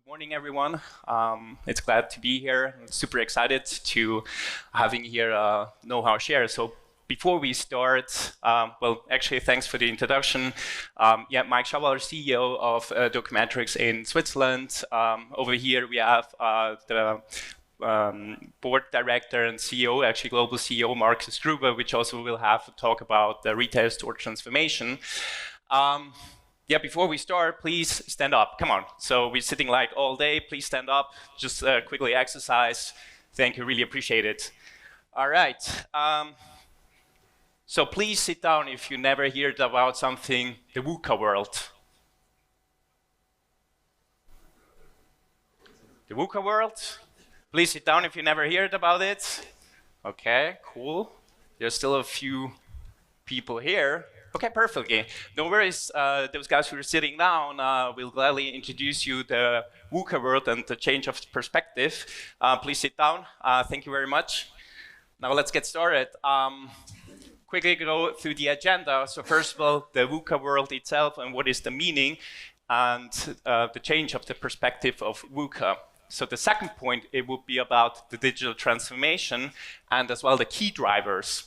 Morning, everyone. It's glad to be here. I'm super excited to having here know-how share. So before we start, well, actually, thanks for the introduction. Maik Schawalder, CEO of DocuMatrix in Switzerland. Over here, we have the board director and CEO, actually global CEO, Marcus Gruber, which also will have to talk about the retail store transformation. Before we start, please stand up. Come on. So we're sitting like all day. Please stand up. Just quickly exercise. Thank you. Really appreciate it. All right. So please sit down if you never heard about something, the VUCA world. The VUCA world. Please sit down if you never heard about it. Okay, cool. There's still a few people here. Okay, perfectly. No worries, those guys who are sitting down will gladly introduce you the VUCA world and the change of perspective. Please sit down. Thank you very much. Now let's get started. Quickly go through the agenda. So first of all, the VUCA world itself and what is the meaning and the change of the perspective of VUCA. So the second point, it would be about the digital transformation and as well the key drivers.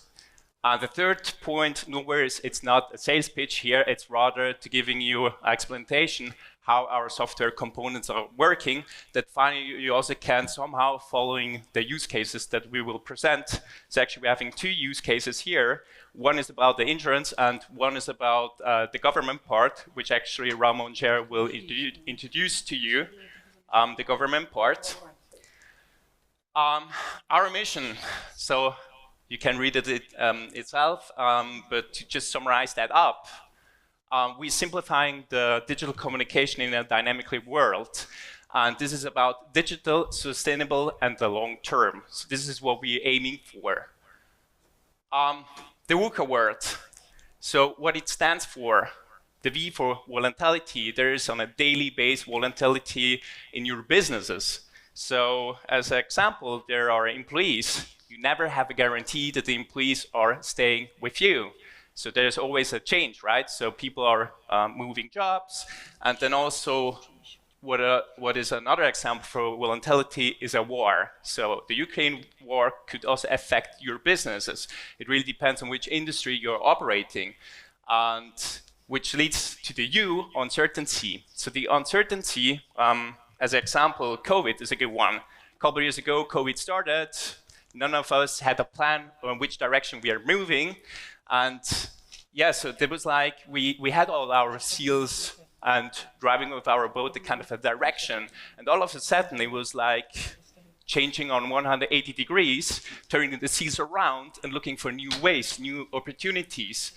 The third point, no worries, it's not a sales pitch here, it's rather to giving you an explanation how our software components are working, that finally you also can somehow following the use cases that we will present. So actually we're having two use cases here. One is about the insurance and one is about the government part, which actually Ramon Scherrer will introduce to you, the government part. Our mission, so you can read it itself, but to just summarize that up, we're simplifying the digital communication in a dynamically world. And this is about digital, sustainable, and the long term. So this is what we're aiming for. The VUCA word. So what it stands for, the V for volatility. There is on a daily basis volatility in your businesses. So as an example, there are employees. You never have a guarantee that the employees are staying with you. So there's always a change, right? So people are moving jobs. And then also, what is another example for volatility is a war. So the Ukraine war could also affect your businesses. It really depends on which industry you're operating. And which leads to the U, uncertainty. So the uncertainty, as an example, COVID is a good one. A couple of years ago, COVID started. None of us had a plan on which direction we are moving. And yeah, so there was like, we had all our seals and driving with our boat the kind of a direction. And all of a sudden it was like changing on 180 degrees, turning the seals around and looking for new ways, new opportunities.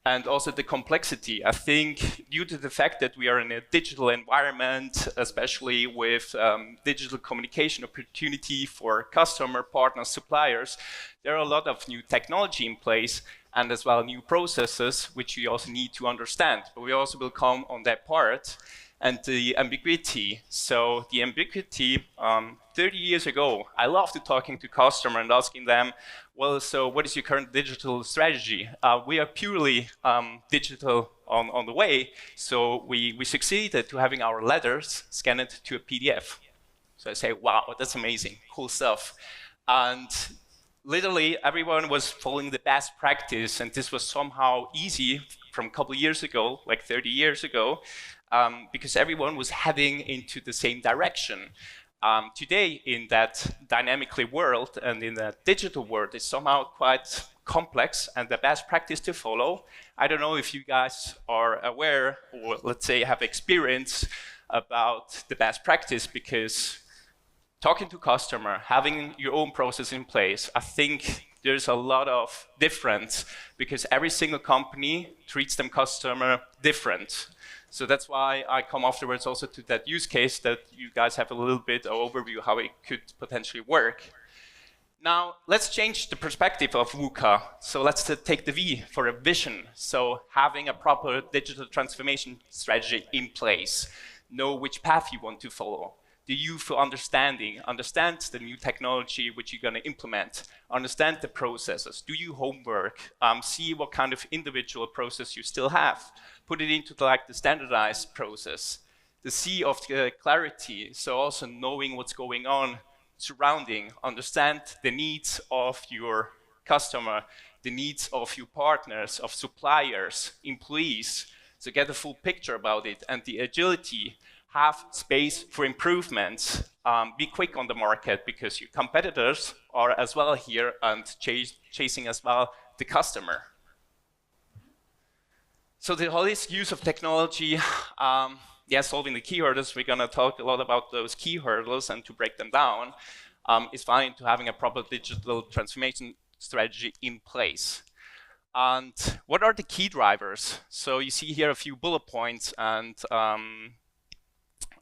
And also the complexity. I think due to the fact that we are in a digital environment, especially with digital communication opportunity for customer, partners, suppliers, there are a lot of new technology in place and as well new processes, which we also need to understand. But we also will come on that part. And the ambiguity. So the ambiguity, 30 years ago, I loved talking to customers and asking them, well, so what is your current digital strategy? We are purely digital on the way. So we succeeded to having our letters scanned to a PDF. So I say, wow, that's amazing, cool stuff. And literally everyone was following the best practice. And this was somehow easy from a couple of years ago, like 30 years ago. Because everyone was heading into the same direction. Today, in that dynamically world and in the digital world, it's somehow quite complex and the best practice to follow. I don't know if you guys are aware or let's say have experience about the best practice, because talking to customer, having your own process in place, I think there's a lot of difference because every single company treats them customer different. So that's why I come afterwards also to that use case that you guys have a little bit of overview how it could potentially work. Now, let's change the perspective of VUCA. So let's take the V for a vision. So having a proper digital transformation strategy in place. Know which path you want to follow. The U for understanding. Understand the new technology which you're going to implement. Understand the processes. Do your homework. See what kind of individual process you still have. Put it into the standardized process. the C of clarity, so also knowing what's going on surrounding, understand the needs of your customer, the needs of your partners, of suppliers, employees, so get a full picture about it. And the agility, have space for improvements, be quick on the market because your competitors are as well here and chasing as well the customer. So the holistic use of technology, solving the key hurdles, we're gonna talk a lot about those key hurdles, and to break them down, is fine to having a proper digital transformation strategy in place. And what are the key drivers? So you see here a few bullet points, and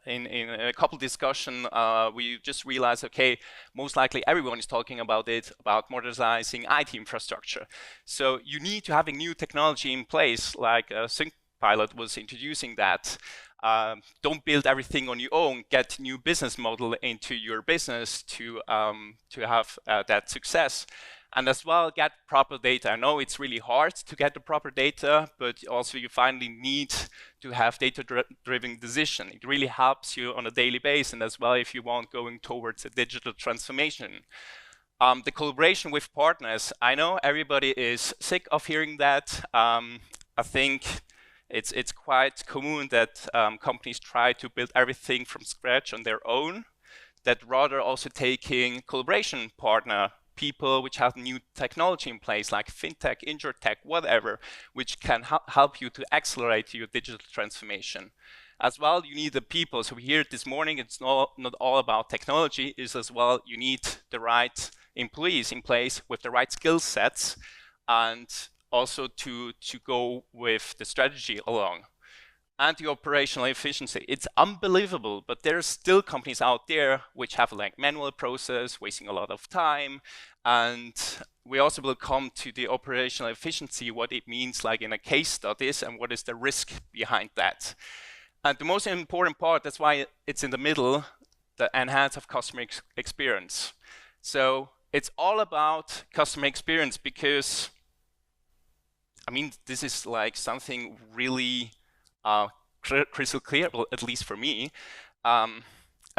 in a couple discussion, we just realized, okay, most likely everyone is talking about it, about modernizing IT infrastructure. So you need to have a new technology in place, like Sync Pilot was introducing that. Don't build everything on your own, get new business model into your business to have that success. And as well, get proper data. I know it's really hard to get the proper data, but also you finally need to have data-driven decision. It really helps you on a daily basis, and as well if you want going towards a digital transformation. The collaboration with partners. I know everybody is sick of hearing that. I think it's quite common that companies try to build everything from scratch on their own, that rather also taking collaboration partner, people which have new technology in place, like fintech, insurtech, whatever, which can help you to accelerate your digital transformation. As well, you need the people. So we heard this morning, it's not all about technology, is as well, you need the right employees in place with the right skill sets, and also to go with the strategy along. And the operational efficiency. It's unbelievable, but there are still companies out there which have like manual process, wasting a lot of time. And we also will come to the operational efficiency, what it means like in a case studies, and what is the risk behind that. And the most important part, that's why it's in the middle, the enhance of customer experience. So it's all about customer experience, because I mean, this is like something really crystal clear, well, at least for me. A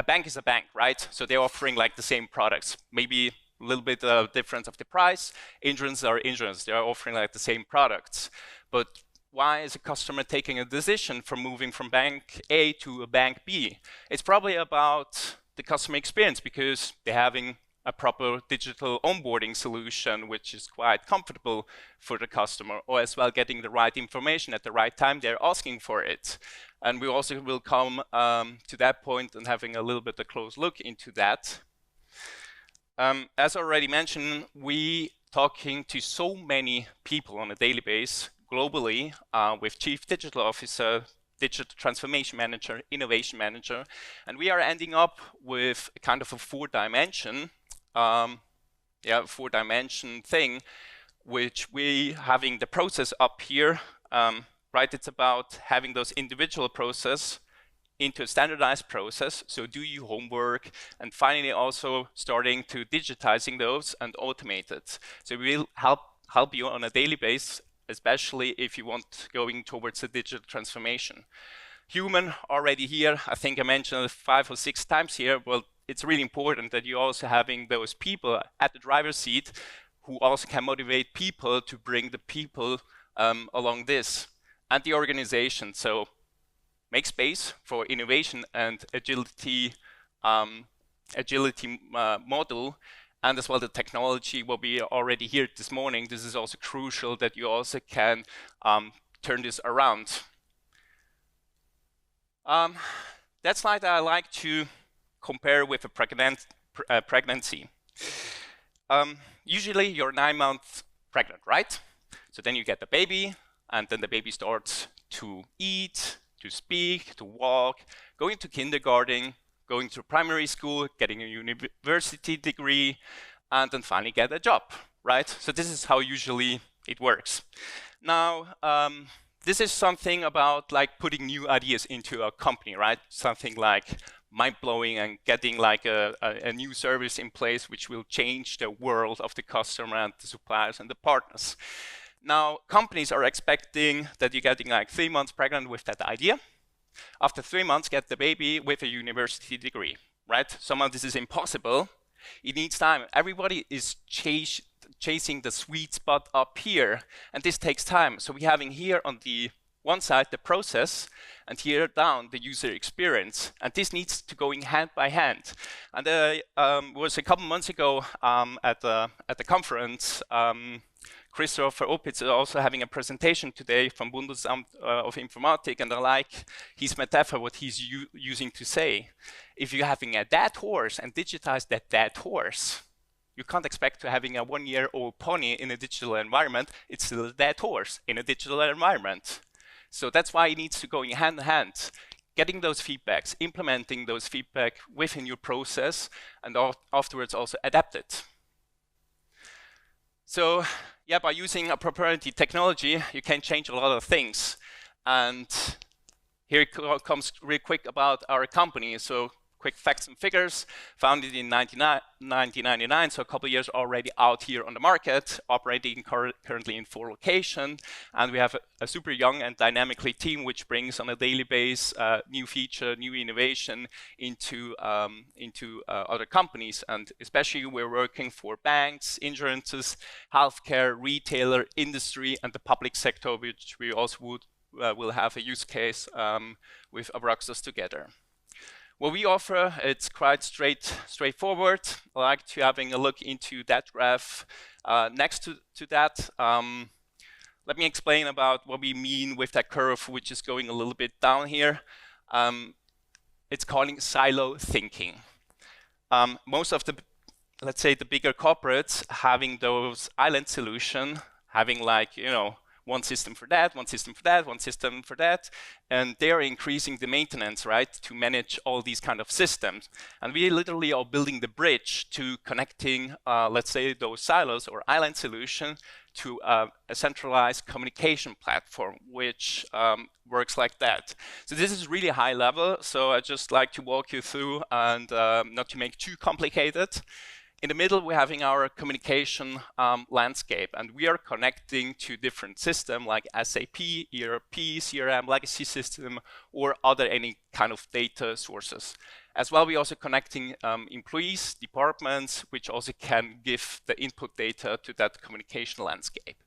bank is a bank, right? So they're offering like the same products, maybe a little bit of difference of the price. Insurance are insurance, they're offering like the same products. But why is a customer taking a decision from moving from bank A to a bank B? It's probably about the customer experience, because they're having a proper digital onboarding solution, which is quite comfortable for the customer, or as well getting the right information at the right time they're asking for it. And we also will come to that point and having a little bit of a close look into that. As already mentioned, we talking to so many people on a daily basis globally with Chief Digital Officer, Digital Transformation Manager, Innovation Manager, and we are ending up with kind of a four-dimension thing, which we having the process up here, right? It's about having those individual process into a standardized process. So do your homework, and finally also starting to digitizing those and automate it. So we will help you on a daily basis, especially if you want going towards a digital transformation. Human already here, I think I mentioned it 5 or 6 times here. Well, it's really important that you're also having those people at the driver's seat who also can motivate people to bring the people along this, and the organization. So make space for innovation and agility model, and as well the technology, what we already heard this morning. This is also crucial that you also can turn this around. That slide I like to compare with a pregnancy. Usually you're 9 months pregnant, right? So then you get the baby, and then the baby starts to eat, to speak, to walk, going to kindergarten, going to primary school, getting a university degree, and then finally get a job, right? So this is how usually it works. Now, this is something about like putting new ideas into a company, right? Something like mind-blowing and getting like a new service in place which will change the world of the customer and the suppliers and the partners. Now, companies are expecting that you're getting like 3 months pregnant with that idea, After 3 months, get the baby with a university degree, right? Somehow this is impossible. It needs time. Everybody is chasing the sweet spot up here, and this takes time. So we're having here on the one side the process, and here down the user experience, and this needs to go in hand by hand. And was a couple months ago at the conference. Christopher Opitz is also having a presentation today from Bundesamt of Informatik, and I like his metaphor, what he's using to say. If you're having a dead horse and digitize that dead horse, you can't expect to having a 1-year-old pony in a digital environment. It's still a dead horse in a digital environment. So that's why it needs to go in hand in hand. Getting those feedbacks, implementing those feedback within your process, and afterwards also adapt it. So yeah, by using a proprietary technology, you can change a lot of things. And here it comes real quick about our company. So quick facts and figures, founded in 1999, so a couple of years already out here on the market, operating currently in 4 locations. And we have a super young and dynamically team which brings on a daily basis new feature, new innovation into other companies. And especially we're working for banks, insurances, healthcare, retailer, industry, and the public sector, which we also will have a use case with Abraxas together. What we offer, it's quite straightforward. I like to having a look into that graph. Next to that, let me explain about what we mean with that curve, which is going a little bit down here. It's calling silo thinking. Most of the, let's say, the bigger corporates having those island solution, having like, you know, one system for that, one system for that, one system for that, and they're increasing the maintenance, right, to manage all these kind of systems. And we literally are building the bridge to connecting, let's say, those silos or island solution to a centralized communication platform, which works like that. So this is really high level, so I just like to walk you through and not to make too complicated. In the middle, we're having our communication landscape, and we are connecting to different systems like SAP, ERP, CRM, legacy system, or other any kind of data sources. As well, we're also connecting employees, departments, which also can give the input data to that communication landscape.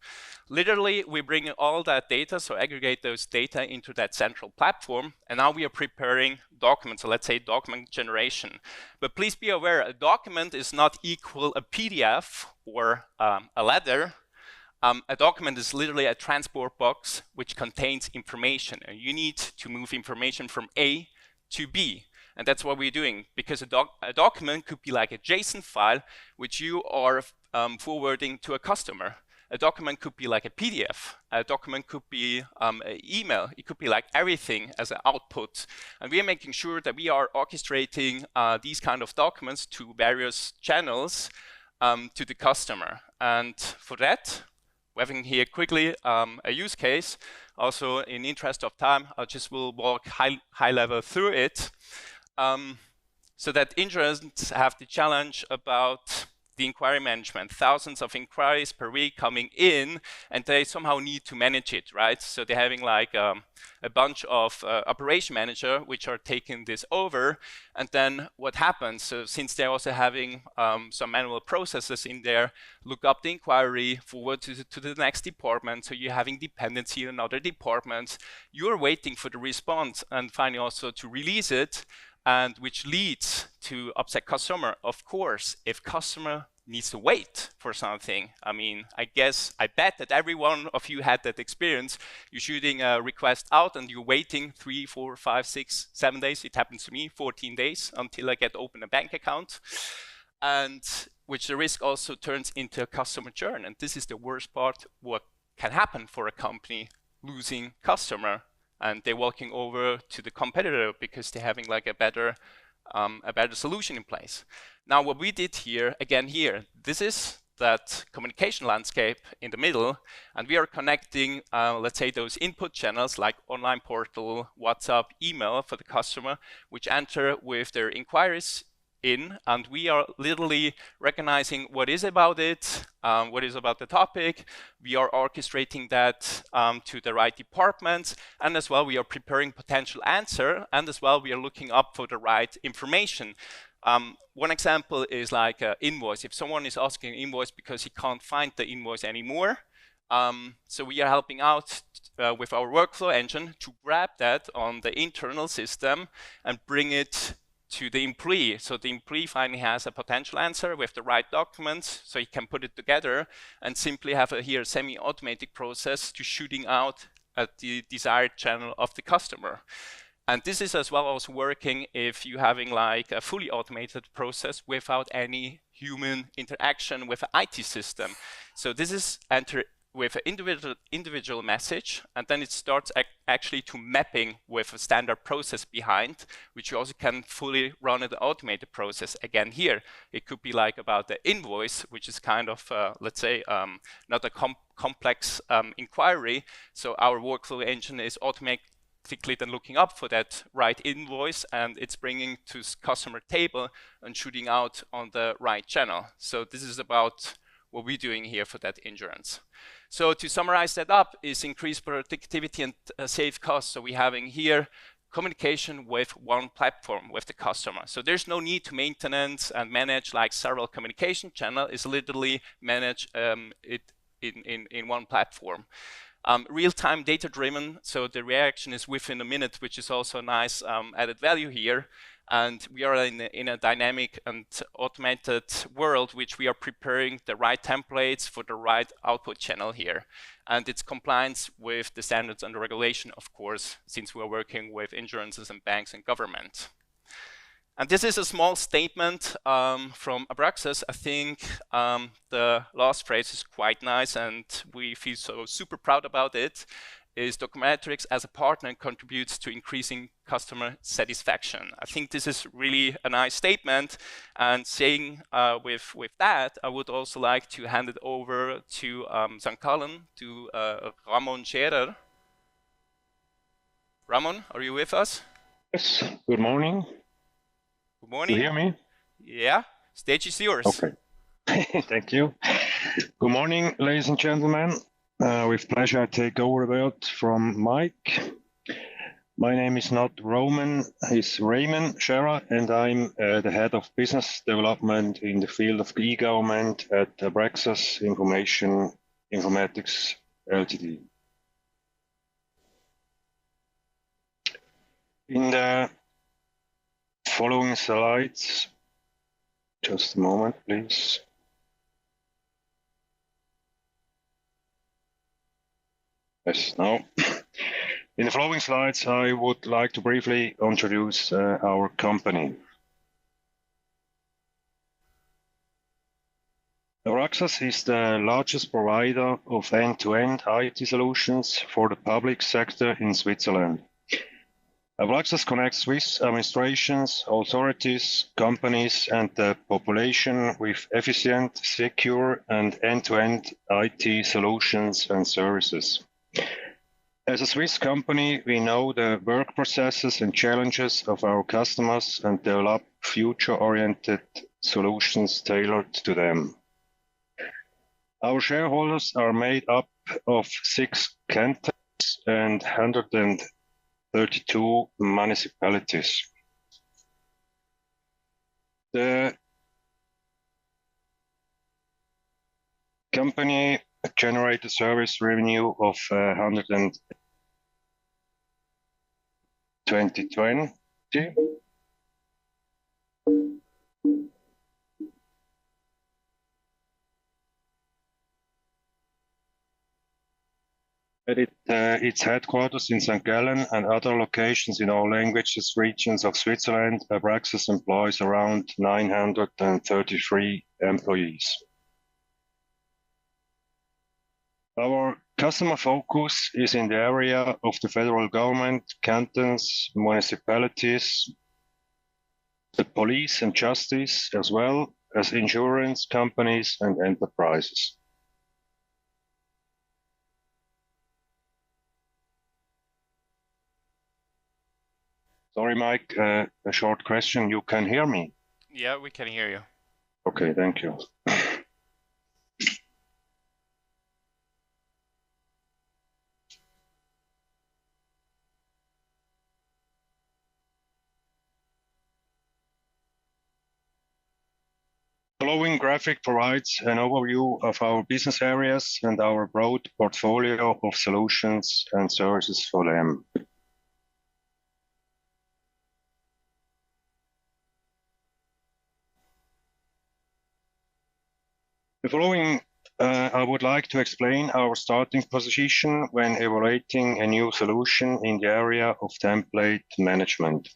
Literally, we bring all that data, so aggregate those data into that central platform, and now we are preparing documents, so let's say document generation. But please be aware, a document is not equal a PDF or a letter. A document is literally a transport box which contains information, and you need to move information from A to B. And that's what we're doing, because a document could be like a JSON file which you are forwarding to a customer. A document could be like a PDF. A document could be an email. It could be like everything as an output. And we are making sure that we are orchestrating these kind of documents to various channels to the customer. And for that, we're having here quickly a use case. Also, in interest of time, I just will walk high level through it. So that insurance have the challenge about the inquiry management, thousands of inquiries per week coming in, and they somehow need to manage it, right? So they're having like a bunch of operation manager which are taking this over, and then what happens? So since they're also having some manual processes in there, look up the inquiry, forward to the next department, so you're having dependency on other departments, you're waiting for the response, and finally also to release it, and which leads to upset customer. Of course, if customer needs to wait for something, I mean, I bet that every one of you had that experience. You're shooting a request out and you're waiting 3, 4, 5, 6, 7 days. It happens to me, 14 days until I get open a bank account. And which the risk also turns into a customer churn. And this is the worst part, what can happen for a company losing customer. And they're walking over to the competitor because they're having like a better solution in place. Now, what we did here, again here, this is that communication landscape in the middle, and we are connecting, let's say, those input channels like online portal, WhatsApp, email for the customer, which enter with their inquiries in, and we are literally recognizing what is about it, what is about the topic. We are orchestrating that to the right departments, and as well we are preparing potential answer, and as well we are looking up for the right information. One example is like an invoice. If someone is asking an invoice because he can't find the invoice anymore, so we are helping out with our workflow engine to grab that on the internal system and bring it to the employee. So the employee finally has a potential answer with the right documents, so he can put it together and simply have a here semi-automatic process to shooting out at the desired channel of the customer. And this is as well also working if you're having like a fully automated process without any human interaction with an IT system. So this is enter with an individual message, and then it starts actually to mapping with a standard process behind, which you also can fully run an automated process. Again, here, it could be like about the invoice, which is kind of, let's say, not a complex inquiry. So our workflow engine is automatically then looking up for that right invoice, and it's bringing to customer table and shooting out on the right channel. So this is about what we're doing here for that insurance. So to summarize that up is increased productivity and save costs. So we're having here communication with one platform with the customer. So there's no need to maintenance and manage like several communication channels. It's literally manage it in one platform. Real-time data-driven, so the reaction is within a minute, which is also a nice added value here. And we are in a dynamic and automated world, which we are preparing the right templates for the right output channel here. And it's compliance with the standards and the regulation, of course, since we are working with insurances and banks and government. And this is a small statement from Abraxas. I think the last phrase is quite nice, and we feel so super proud about it. Is DocuMatrix as a partner contributes to increasing customer satisfaction. I think this is really a nice statement, and saying with that, I would also like to hand it over to St. Gallen, to Ramon Scherrer. Ramon, are you with us? Yes, good morning. Good morning. You hear me? Yeah, stage is yours. Okay, thank you. Good morning, ladies and gentlemen. With pleasure, I take over a bit from Mike. My name is not Roman, it's Ramon Scherrer, and I'm the head of business development in the field of e-government at Abraxas Informatics Ltd. In the following slides, just a moment, please. Yes, now. In the following slides, I would like to briefly introduce our company. Abraxas is the largest provider of end-to-end IT solutions for the public sector in Switzerland. Abraxas connects Swiss administrations, authorities, companies, and the population with efficient, secure, and end-to-end IT solutions and services. As a Swiss company, we know the work processes and challenges of our customers and develop future-oriented solutions tailored to them. Our shareholders are made up of 6 cantons and 132 municipalities. The company generated service revenue of 2020. At its headquarters in St. Gallen and other locations in all languages regions of Switzerland, Abraxas employs around 933 employees. Our customer focus is in the area of the federal government, cantons, municipalities, the police and justice, as well as insurance companies and enterprises. Sorry, Mike, a short question. You can hear me? Yeah, we can hear you. Okay, thank you. The following graphic provides an overview of our business areas and our broad portfolio of solutions and services for them. The following, I would like to explain our starting position when evaluating a new solution in the area of template management.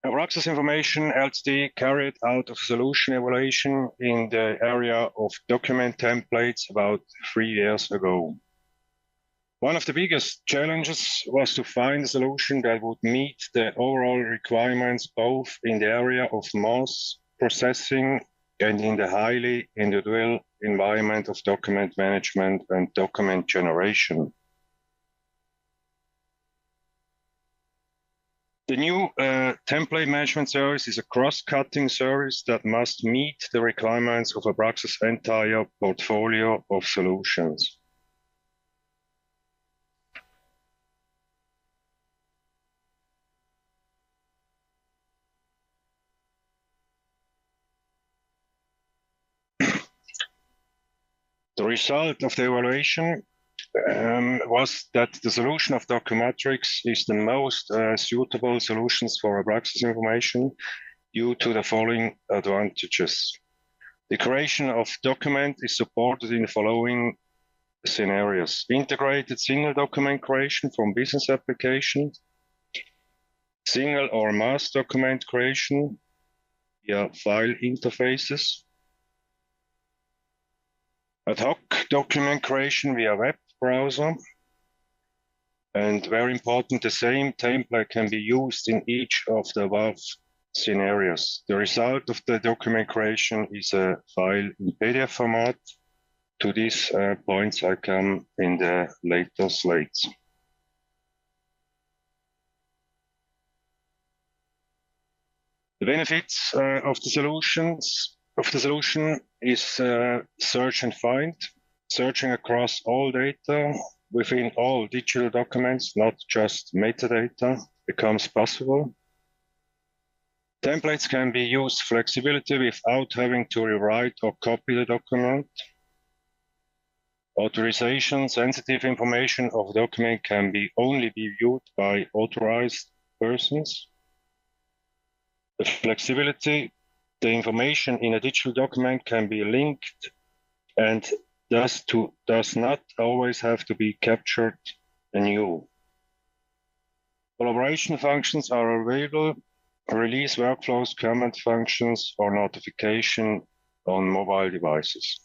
Our Access Information Ltd carried out a solution evaluation in the area of document templates about 3 years ago. One of the biggest challenges was to find a solution that would meet the overall requirements both in the area of mass processing and in the highly individual environment of document management and document generation. The new template management service is a cross-cutting service that must meet the requirements of Abraxas' entire portfolio of solutions. The result of the evaluation was that the solution of DocuMatrix is the most suitable solutions for Abraxas information due to the following advantages. The creation of document is supported in the following scenarios: integrated single document creation from business applications, single or mass document creation via file interfaces, ad hoc document creation via web browser, and very important, the same template can be used in each of the above scenarios. The result of the document creation is a file in PDF format. To these points I come in the later slides. The benefits of the solution is search and find. Searching across all data within all digital documents, not just metadata, becomes possible. Templates can be used flexibility without having to rewrite or copy the document. Authorization, sensitive information of the document can only be viewed by authorized persons. The flexibility, the information in a digital document can be linked and does not always have to be captured anew. Collaboration functions are available, release workflows, comment functions, or notification on mobile devices.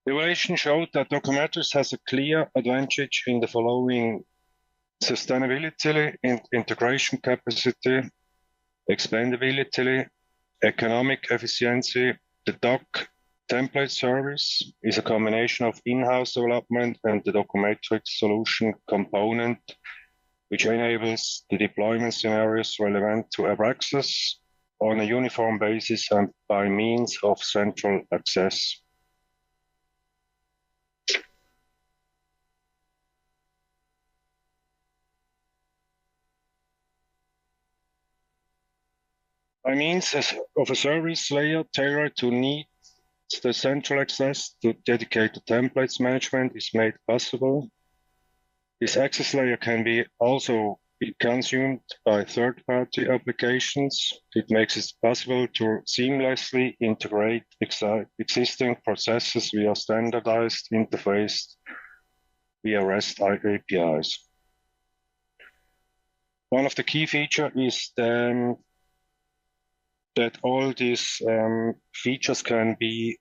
The evaluation showed that DocuMatrix has a clear advantage in the following: sustainability, integration capacity, expandability, economic efficiency. The doc template service is a combination of in-house development and the DocuMatrix solution component, which enables the deployment scenarios relevant to Abraxas on a uniform basis and by means of central access. By means of a service layer tailored to need the central access to dedicated templates management is made possible. This access layer can also be consumed by third-party applications. It makes it possible to seamlessly integrate existing processes via standardized interface via REST APIs. One of the key features is that all these features can be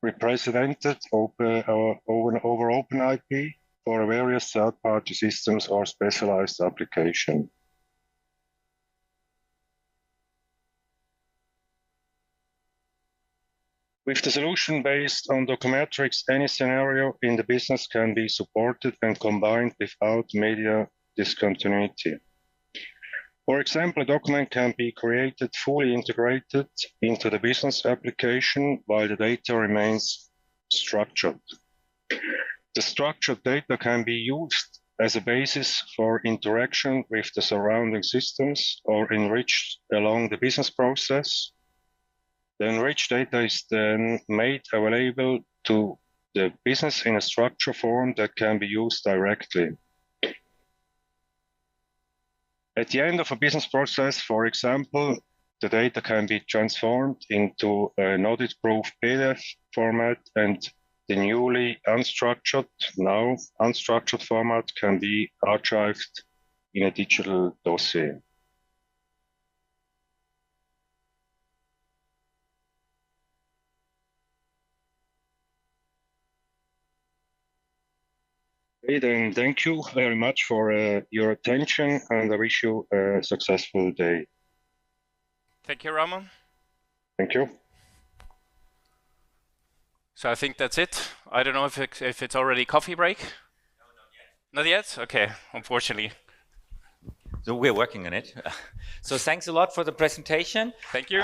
represented over OpenIP for various third-party systems or specialized application. With the solution based on DocuMatrix, any scenario in the business can be supported and combined without media discontinuity. For example, a document can be created fully integrated into the business application while the data remains structured. The structured data can be used as a basis for interaction with the surrounding systems or enriched along the business process. The enriched data is then made available to the business in a structure form that can be used directly. At the end of a business process, for example, the data can be transformed into an audit-proof PDF format, and the newly unstructured, now unstructured format can be archived in a digital dossier. Okay, then thank you very much for your attention, and I wish you a successful day. Thank you, Ramon. Thank you. So I think that's it. I don't know if it's already coffee break. No, not yet. Not yet? Okay, unfortunately. So we're working on it. So thanks a lot for the presentation. Thank you.